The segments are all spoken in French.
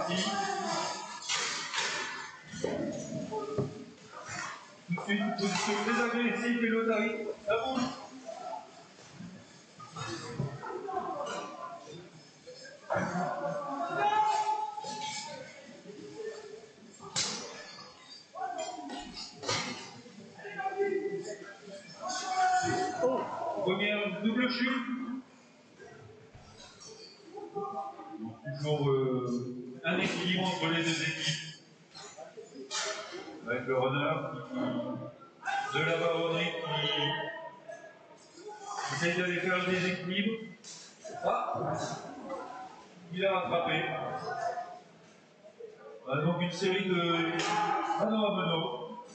parti. Tout de suite, position très agressive et l'Otari, ça bouge. Première double chute. Toujours un équilibre entre les deux équipes. Avec le runner de la baronnerie qui essaye d'aller faire le déséquilibre. Ah, il a rattrapé. Donc une série de mano à mano.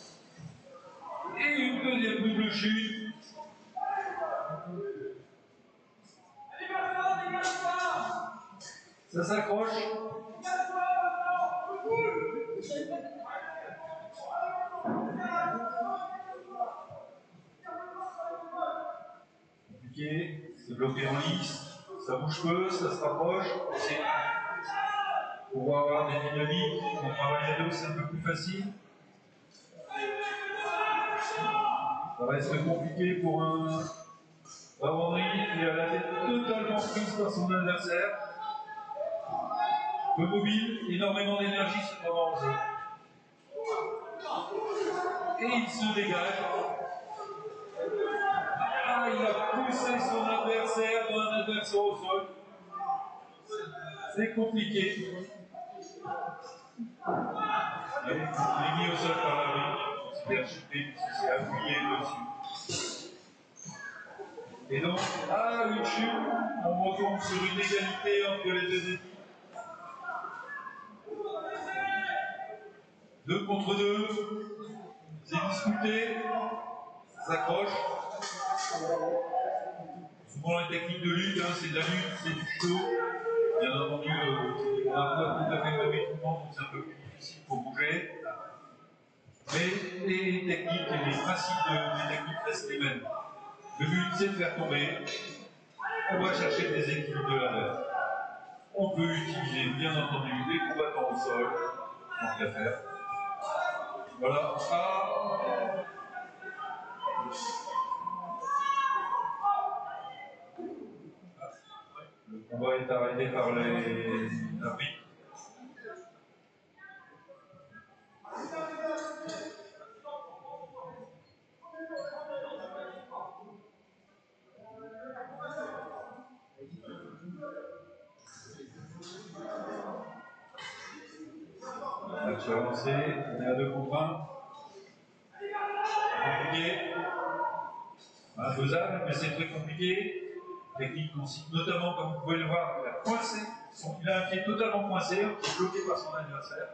Et une deuxième double chute. Ça s'accroche. Compliqué, c'est bloqué en lice, ça bouge peu, ça se rapproche. Pour avoir des dynamiques, on travaille à deux, c'est un peu plus facile. Ça reste compliqué pour un baronnerie qui a la tête totalement prise par son adversaire. Peu mobile, énormément d'énergie ce moment en jeu. Et il se dégage. Ah, il a poussé son adversaire dans un adversaire au sol. C'est compliqué. Il est mis au sol par l'arbitre. Il s'est acheté puisqu'il s'est appuyé dessus. Et donc, une chute, on retombe sur une égalité entre les deux équipes. 2 contre 2, c'est discuté, ça s'accroche. Souvent les techniques de lutte, c'est de la lutte, c'est du show. Bien entendu, on n'a pas tout à fait le même équipement, donc c'est un peu plus difficile pour bouger. Mais les techniques et les principes des techniques restent les mêmes. Le but, c'est de faire tomber. On va chercher des équilibres de la base. On peut utiliser, bien entendu, les combattants au sol, tant qu'à faire. Voilà. Le combat est arrêté par les arbitres. Match avancé, on est à 2 contre 1. Compliqué. Faisable, mais c'est très compliqué. Technique consiste notamment, comme vous pouvez le voir, il a coincé. Il a un pied totalement coincé, qui est bloqué par son adversaire.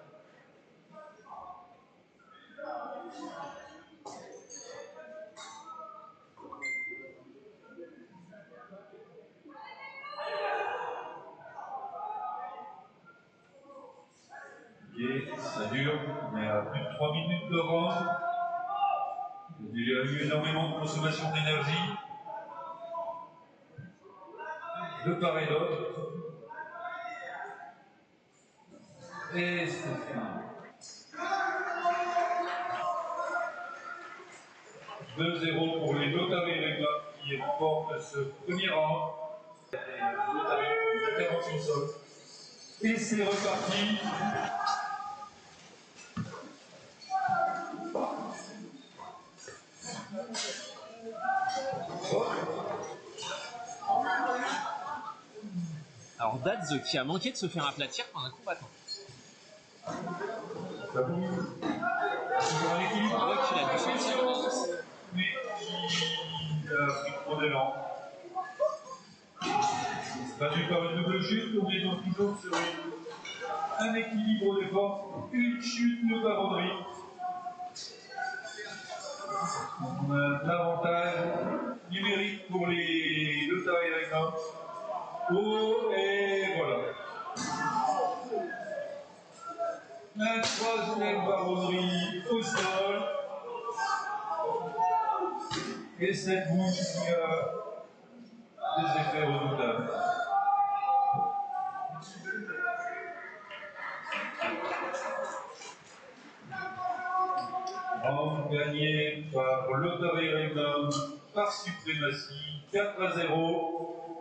Ok, ça dure, on est à plus de 3 minutes de round. Il y a déjà eu énormément de consommation d'énergie, de part et d'autre. Et c'est fini. 2-0 pour les Lotari Regla qui remportent ce premier round. Lotari, intervention sol. Et c'est reparti. Alors Dadz qui a manqué de se faire aplatir par un combattant. Ça bouge. Toujours un équilibre. On voit qu'il a dû sortir. Mais il a pris trop d'élan. Battu par une double chute, on est donc toujours sur un équilibre de force, une chute de baronnerie. On a un avantage numérique pour les Lotari Regla. Oh, et voilà. La troisième baronnerie au sol. Et cette bouche qui a des effets redoutables. Round gagné par l'Otavei Random par suprématie 4-0.